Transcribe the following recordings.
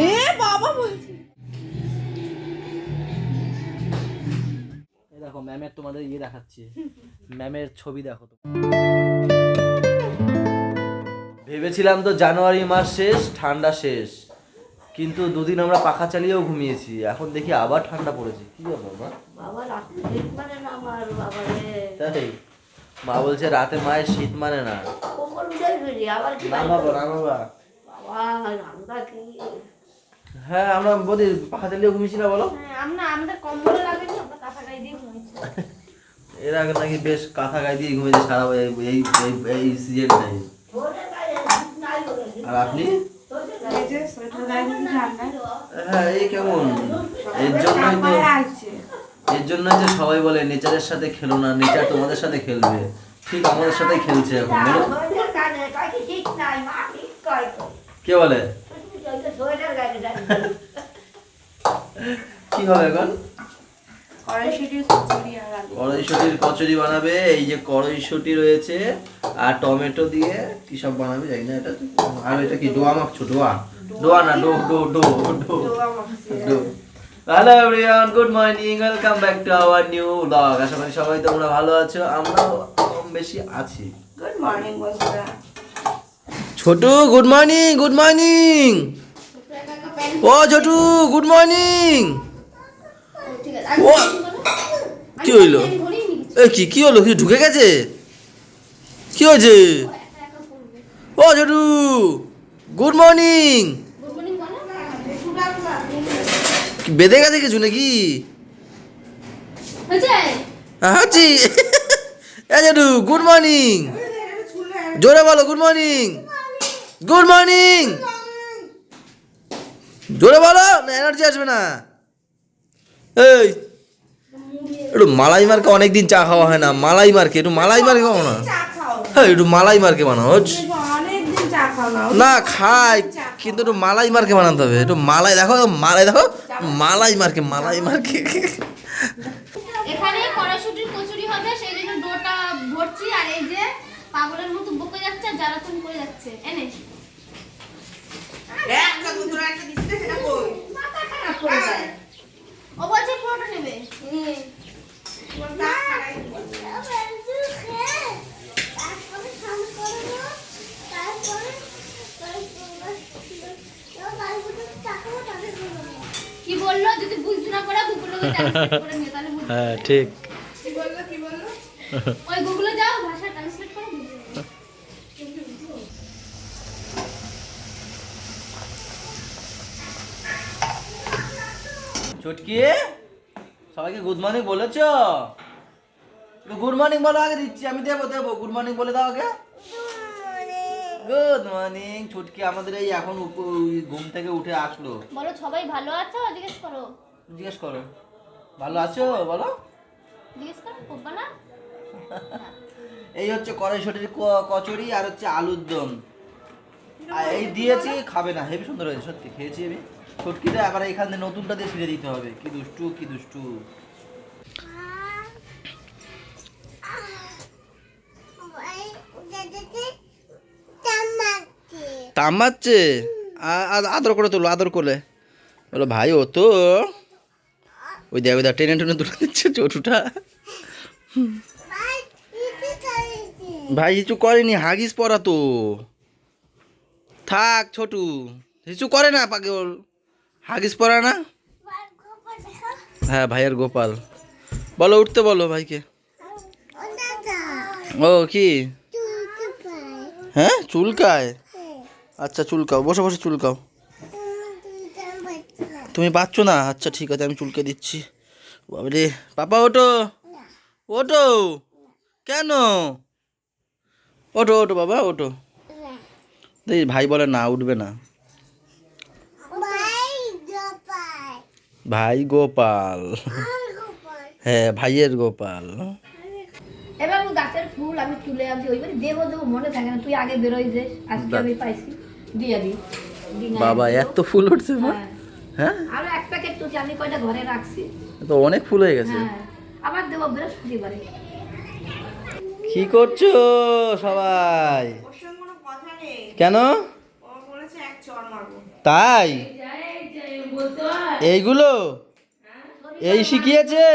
এ বাবা বলছি দেখো ম্যামের তোমাদের ইয়ে দেখাচ্ছি, ম্যামের ছবি দেখো তো। ভেবেছিলাম তো জানুয়ারি মাস শেষ, ঠান্ডা শেষ, কিন্তু দুদিন আমরা পাখা চালিয়েও ঘুমিয়েছি, এখন দেখি আবার ঠান্ডা পড়েছে। কি হবে বাবা? তাই মা বলছে রাতে মায়ের শীত মানে না। হ্যাঁ আমরা বলি পাখা চালিয়ে ঘুমিয়েছি না বলো? এর আগে নাকি বেশ কাঁথা গায়ে দিয়ে ঘুমিয়েছে সারা এই সিজনটাই। আর আপনি? হ্যাঁ এই কেমন, এর জন্যই তো সবাই বলে নেচারের সাথে খেলো না, নেচার তোমাদের সাথে খেলবে। ঠিক আমাদের সাথে খেলছে এখন। কে বলে? কি হবে এখন? কড়াইশুটির কচুরি বানাবে। এই যে কড়াইশুটি রয়েছে আর টমেটো দিয়ে কি সব বানাবে জানি না। এটা আর এটা কি ডোয়া মাখছো? ডোয়া না, dough dough dough dough dough. Hello everyone, good morning, welcome back to our new blog. আশা করি সবাই তোমরা ভালো আছো, আমরাও কম বেশি আছি। গুড মর্নিং বন্ধুরা। Chhotu good morning, good morning. ও ছোটু গুড মর্নিং। ও কি হইলো? এ কি কি হলো? কি ঢুকে গেছে? কি হয়েছে? ও ছোটু গুড মর্নিং। বেঁধে গেছে কিছু নাকি? হাঁচি। এ ছোটু গুড মর্নিং, জোরে বলো গুড মর্নিং, গুড মর্নিং, জোরে বলো, না এনার্জি আসবে না। এই একটু মালাই মার্কে অনেকদিন চা খাওয়া হয় না, মালাই মার্কে একটু মালাই মার্কে খাও না। হ্যাঁ একটু মালাই মার্কে বানাও। না খাই, কিন্তু একটু মালাই মার্কে বানাতে হবে। একটু মালাই দেখো, মালাই দেখো, মালাই মার্কে, মালাই মার্কে। এখানে কড়াইশুটির কচুরি হবে, সেই জন্য ডোটা ভরছি। আর এই যে পাগলের মতো বকে যাচ্ছে, জ্বালাতন করে যাচ্ছে। এনে একটা দুটো একটা দিতে সেটা কই মাথা খারাপ করে যায়। ও বলছে পুরোটা নেবে। কি বললো? যদি বুঝতে না পারে গুগলে ট্রান্সলেট করে নিয়ে, তাহলে বুঝবে। হ্যাঁ ঠিক। কি বললো ওই গুগলে যাও, ভাষা ট্রান্সলেট করে বুঝবে। চুটকি সবাইকে গুড মর্নিং বলেছো? গুড মর্নিং বলো আগে, দিচ্ছি আমি, দেবো দেবো। গুড মর্নিং বলে দাও আগে। Good morning. চুটকি আমাদের এই এখন ঘুম থেকে উঠে আসলো। বলো সবাই ভালো আছো? জিজ্ঞেস করো, জিজ্ঞেস করো ভালো আছো বলো। জিজ্ঞেস করো করবা না? এই হচ্ছে কড়াইশুটির কচুরি আর হচ্ছে আলুর দম। আর এই দিয়েছি, খাবে না। হেবি সুন্দর হয়েছে সত্যি, খেয়েছি আমি। ছটকিতে আবার এইখানে নতুনটা দিয়ে ছিঁড়ে দিতে হবে। কি দুষ্টু, কি দুষ্টু। তামাচ্ছে আদর করে তোলো, আদর করে বলো ভাই। ও তো ওই দেখ, ওই দেখ টেনে টেনে তুলে দিচ্ছে চটুটা। ভাই কিছু করেনি, হাগিস পরা তো। থাক ছোটু, কিছু করে না পাগল, হাগিস পরা না। হ্যাঁ ভাইয়ের গোপাল। বলো উঠতে বলো ভাইকে। ও কি? হ্যাঁ চুলকায়? আচ্ছা চুলকাও, বসে বসে চুলকাও। তুমি পাচ্ছ না? আচ্ছা ঠিক আছে, আমি চুলকে দিচ্ছি। বাবারে পাপা ওঠো, ওঠো। কেন? ওঠো ওঠো বাবা ওঠো। দেখি ভাই বলে না, উঠবে না। ভাই গোপাল, হ্যাঁ ভাইয়ের গোপাল। এবার গাছের ফুল আমি তুলে আনছি, ওইবারে দেবো দেবো মনে থাকে না। তুই আগে বেরোই যে, আজকে আমি পাইছি, দিয়ে দিই। বাবা এত ফুল উঠছে মা? হ্যাঁ আর এক প্যাকেট তুই, আমি কয়টা ঘরে রাখছি তো অনেক ফুল হয়ে গেছে। হ্যাঁ আবার দেবো বৃহস্পতিবারে। কি করছো সবাই? ওর সঙ্গে কোনো কথা নেই। কেন? ও বলেছে এক চড় মারবো। তাই এইগুলো এই শিখিয়েছে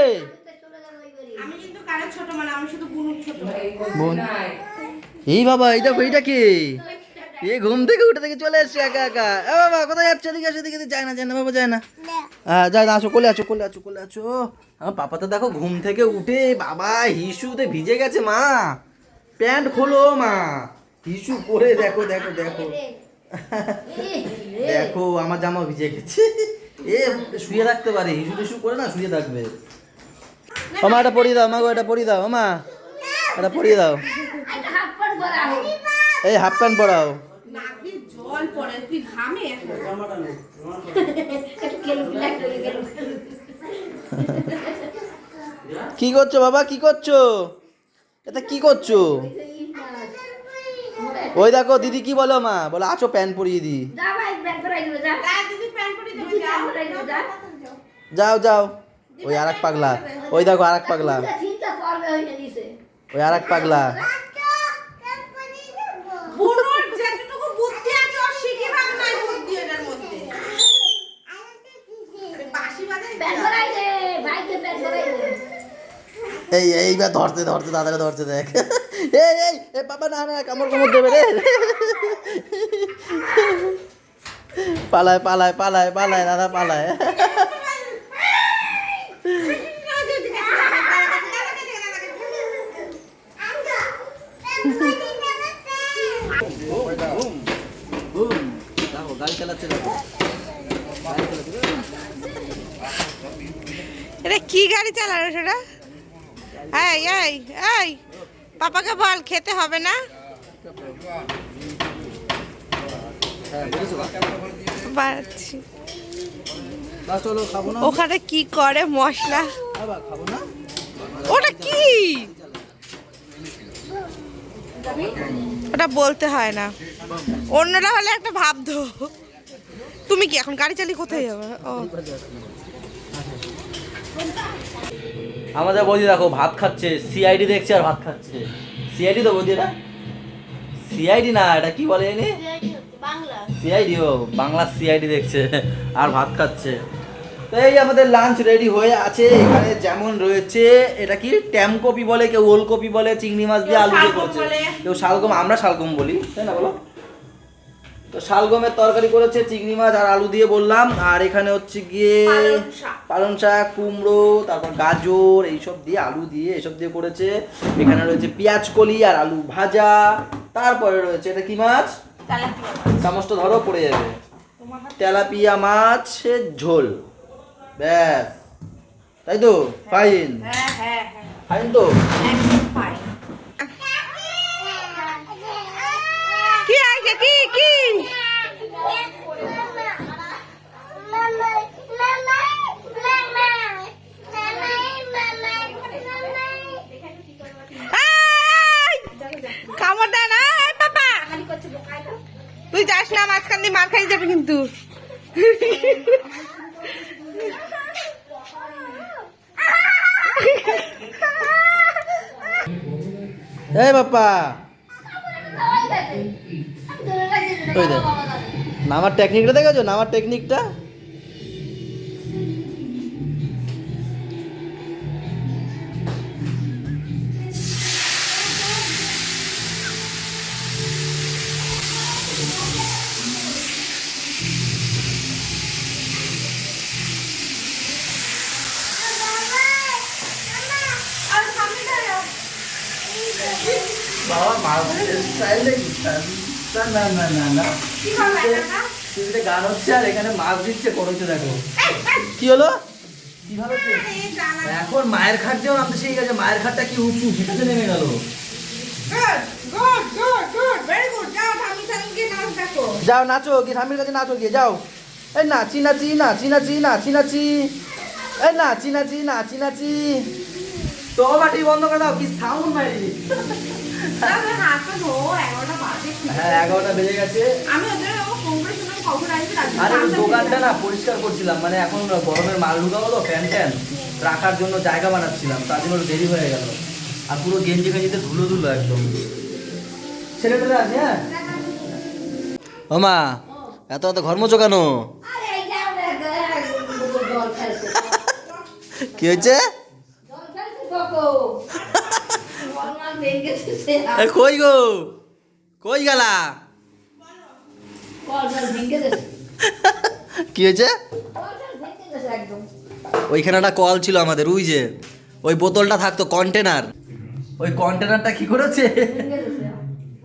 আমি কিন্তু কারো ছোট মানে আমি শুধু বুনুর ছোট। বোন এই বাবা এইটা এইটা কি এই ঘুম থেকে উঠে থেকে চলে এসছে একা একা এ বাবা কোথায় যাচ্ছে এদিকে আসো এদিকে যায় না বাবা যায় না যায় না আসো কোলে আছো কোলে আছো কোলে আছো আমার পাপা তো দেখো ঘুম থেকে উঠে বাবা হিসুতে ভিজে গেছে মা প্যান্ট খোলো মা হিসু পরে দেখো দেখো দেখো দেখো আমার জামা ভিজে গেছে এ শুয়ে থাকতে পারে হিসু টিসু করে না শুয়ে থাকবে ও মা এটা পরিয়ে দাও মা গো এটা পরিয়ে দাও ও মা এটা পরিয়ে দাও এই হাফ প্যান্ট পরাও নাকে জল পড়ে তুই ঘামে এখন। কি করছো বাবা কি করছো এটা কি করছো ওই দেখো দিদি কি বলো মা বলো আছো প্যান্ট পরিয়ে দি যা দিদি প্যান্ট পরে দেবে যা। যাও যাও ওই আরেক পাগলা ওই দেখো আরেক পাগলা ওই আরেক পাগলা বুনুর যেটুকু বুদ্ধি আছে ও শিখে ভাগ নাই বুদ্ধি এটার মধ্যে। আরে বাঁশি বাজাই এইবার ধরতে ধরতে দাদাকে ধরতে দেখ এই বাবা না না কামড় কামড় দেবে রে পালায় পালায় পালায় পালায় দাদা পালায় দেখো গাড়ি চালাচ্ছে দেখো এটা কি গাড়ি চালানো সেটা? এই এই এই পাপাকে বল খেতে হবে না। বাড়াচ্ছি। চলো খাবো না ওখানে কি করে মশলা খাবো না ওটা কি ওটা বলতে হয় না অন্যরা হলে একটা ভাবতো তুমি কি এখন গাড়ি চালিয়ে কোথায় যাবে ও আমাদের বৌদি দেখো ভাত খাচ্ছে সিআইডি দেখছে আর ভাত খাচ্ছে সিআইডি তো বৌদি এটা সিআইডি না এটা কি বলে এনে সিআইডি ও বাংলা সিআইডি দেখছে আর ভাত খাচ্ছে তো এই আমাদের লাঞ্চ রেডি হয়ে আছে এখানে যেমন রয়েছে এটা কি ট্যামকপি বলে কেউ ওলকপি বলে চিংড়ি মাছ দিয়ে আলু দিয়ে করছে কেউ শালগম আমরা শালগম বলি তাই না বলো তো শালগমের তরকারি করেছে চিংড়ি মাছ আর আলু দিয়ে বললাম আর এখানে হচ্ছে গিয়ে পালং শাক কুমড়ো তারপর গাজর এইসব দিয়ে আলু দিয়ে এসব দিয়ে করেছে এখানে রয়েছে পেঁয়াজ কলি আর আলু ভাজা তারপরে রয়েছে এটা কি মাছ চামচটা ধরো পড়ে যাবে তেলাপিয়া মাছের ঝোল ব্যাস তাই তো ফাইন ফাইন তো কি আছে কি কি কামড় দেয় না বাবা তুই যাস না মাঝখান দিয়ে মার খাই যাবে কিন্তু এই বাপ্পা ওই দেখ নামার টেকনিকটা দেখেছো নামার টেকনিকটা বাবা মাছের স্টাইলে না না না না টিভিতে গান হচ্ছে আর এখানে মাছ দিচ্ছে করেছে দেখো কি হলো কিভাবে এখন মায়ের খাট যেও নামতে শিখে গেছে মায়ের খাটটা কি উঁচু সেটাতে নেমে গেল যাও নাচো কি ঠামির কাছে নাচো গিয়ে যাও এই নাচি নাচি নাচি নাচি নাচি নাচি এই নাচি নাচি নাচি নাচি তো বাটি বন্ধ করে দাও কি সাউন্ড মারি হ্যাঁ 11টা বেজে গেছে আরে দোকানটা না পরিষ্কার করছিলাম মানে এখন গরমের মাল ঢুকাবো তো ফ্যান ট্যান রাখার জন্য জায়গা বানাচ্ছিলাম তার জন্য দেরি হয়ে গেল আর পুরো গেঞ্জি ফেঞ্জিতে ধুলো ধুলো একদম ছেলেটা আছে হ্যাঁ ও মা এত এত ঘর মোছো কেন? কি হয়েছে? কই গো, কই গেলা? কি হয়েছে? ওইখানে একটা কল ছিল আমাদের, ওই যে ওই বোতলটা থাকতো কন্টেনার, ওই কন্টেনারটা কি করেছে,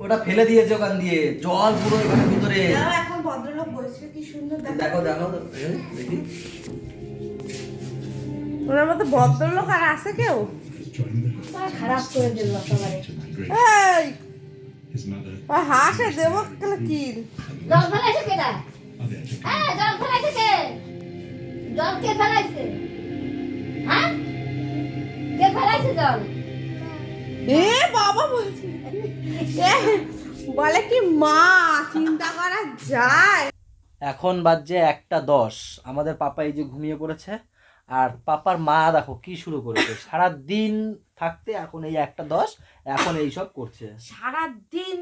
ওটা ফেলে দিয়েছে ওখান দিয়ে, জল পুরো এখানে ভিতরে। এখন ভদ্রলোক বসে কি সুন্দর দেখো দেখো দেখি, ওনার মতো ভদ্রলোক আর আছে কেউ? খারাপ করে দিল সবাই। এই হাসে দেবো কি? জল ফেলাইছে কেডা? হ্যাঁ, জল ফেলাইছে কে? জল কে ফেলাইছে? হ্যাঁ, কে ফেলাইছে জল? এ বাবা বলছি বলে কি মা, চিন্তা করা যায়? এখন বাজে 1:10, আমাদের পাপা এই যে ঘুমিয়ে পড়েছে, আর পাপার মা দেখো কি শুরু করেছে, সারা দিন থাকতে এখন এই 1:10 এখন এইসব করছে। সারাদিন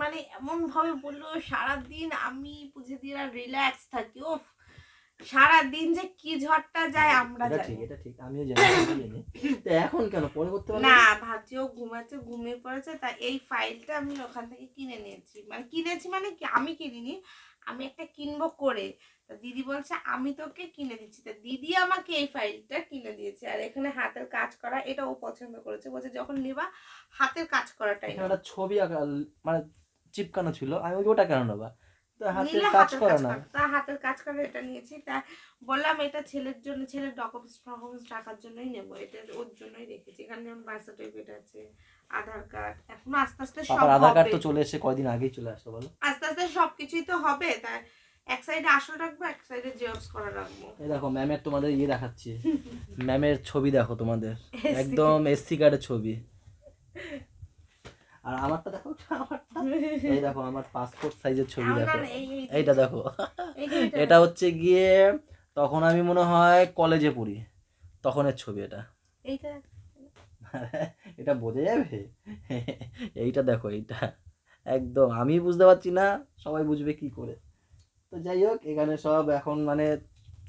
মানে এমন ভাবে বললো, সারাদিন আমি বুঝে দিয়ে রিল্যাক্স থাকি। ও সারাদিন যে কি ঝড়টা যায় আমরা এটা জানি। ঠিক, এটা ঠিক, আমিও জানি, তো এখন কেন পরে করতে পারবে না, ভাবছিও ঘুমাচ্ছে, ঘুমিয়ে পড়েছে, তা এই ফাইলটা আমি ওখান থেকে কিনে নিয়েছি। মানে কি, আমি কিনিনি, আমি একটা কিনবো করে, তা দিদি বলছে আমি তোকে কিনে দিচ্ছি, তা দিদি আমাকে এই ফাইলটা কিনে দিয়েছে। আর এখানে হাতের কাজ করা, এটা ও পছন্দ করেছে, বলছে যখন নেবা হাতের কাজ করাটাই এখানে একটা ছবি আঁকা মানে চিপকানো ছিল, আমি ওটা কেন নেবা, তো হাতের নিলে কাজ হাতের করা কাজ না। করা, তা হাতের কাজ করা এটা নিয়েছি। তা বললাম এটা ছেলের জন্য, ছেলের ডকুমেন্টস রাখার জন্যই নেবো, এটা ওর জন্যই রেখেছি। এখানে যেমন বার্থ সার্টিফিকেট আছে, আধার কার্ড, এখন আস্তে আস্তে সব পাপার আধার কার্ড হবে। তো চলে এসে কয়দিন আগেই চলে আসলো বলো। আস্তে আস্তে সবকিছুই তো হবে, তাই এক সাইডে আসল রাখবো, এক সাইডে জেরক্স করা রাখবো। এই দেখো ম্যামের তোমাদের ইয়ে দেখাচ্ছি, ম্যামের ছবি দেখো তোমাদের, একদম এসসি কার্ডের ছবি। আর আমারটা দেখো, আমারটা এই দেখো, আমার পাসপোর্ট সাইজের ছবি দেখো, এইটা দেখো, এটা হচ্ছে গিয়ে তখন আমি মনে হয় কলেজে পড়ি তখনের ছবি, এটা এইটা এটা বোঝা যাবে? এইটা দেখো, এইটা একদম আমি বুঝতে পারছি না, সবাই বুঝবে কি করে। তো যাই হোক, এখানে সব এখন মানে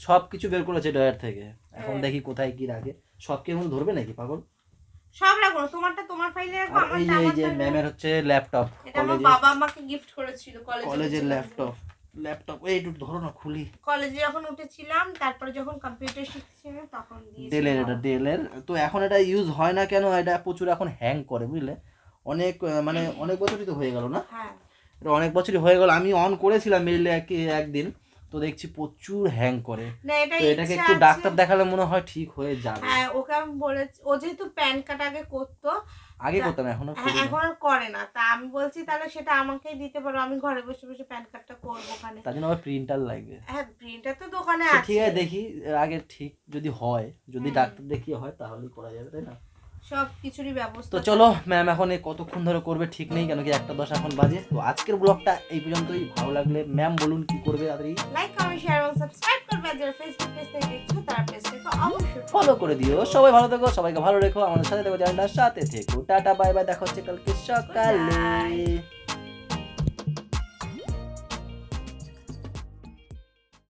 সব কিছু বের করেছে ডয়ার থেকে, এখন দেখি কোথায় কি রাখে, সব কি এখন ধরবে নাকি পাগল? সব রাখবো, তোমারটা তোমার ফাইলে রাখবো, আর এই আমারটা এই যে ম্যামের হচ্ছে ল্যাপটপ, এটা আমার বাবা আমাকে গিফট করেছিল কলেজের ল্যাপটপ এই একটু ধরো না, খুলি। কলেজে যখন উঠেছিলাম, তারপরে যখন কম্পিউটার শিখছিলাম তখন দিয়েছি। ডেলের, এটা ডেলের, তো এখন এটা ইউজ হয় না কেন, এটা প্রচুর এখন হ্যাং করে বুঝলে, অনেক মানে অনেক বছরই তো হয়ে গেল না, হ্যাঁ, এটা অনেক বছরই হয়ে গেল, আমি অন করেছিলাম মেইলে একদিন, তো দেখছি প্রচুর হ্যাং করে, না এটা তো এটাকে একটু ডাক্তার দেখালে মনে হয় ঠিক হয়ে যাবে। হ্যাঁ, ওকে আমি বলেছি, ও যেহেতু প্যান কার্ড আগে করতো, আগে করতাম, এখন আর করি না। এখন আর করে না, তা আমি বলছি তাহলে সেটা আমাকেই দিতে পারো, আমি ঘরে বসে বসে প্যান কার্ডটা করবো ওখানে। তার জন্য আবার প্রিন্টার লাগবে। হ্যাঁ, প্রিন্টার তো দোকানে তো আছে। ঠিক আছে, দেখি আগে ঠিক যদি হয়, যদি ডাক্তার দেখিয়ে হয় তাহলেই করা যাবে, তাই না? সব কিছুরই ব্যবস্থা। তো চলো, ম্যাম এখন এই কতক্ষণ ধরে করবে ঠিক নেই, কেন কি 1:10 এখন বাজে। তো আজকের ব্লগটা এই পর্যন্তই, ভালো লাগলে ম্যাম বলুন কি করবে তাড়াতাড়ি। লাইক, কমেন্ট, শেয়ার এবং সাবস্ক্রাইব করবে। আর যারা ফেসবুক পেজ থেকে দেখছো তারা পেজটাকে অবশ্যই ফলো করে দিও। সবাই ভালো থেকো, সবাইকে ভালো রেখো, আমাদের সাথে থেকো, চ্যানেলটার সাথে থেকো। টাটা বাই বাই, দেখা হচ্ছে কালকে সকালে।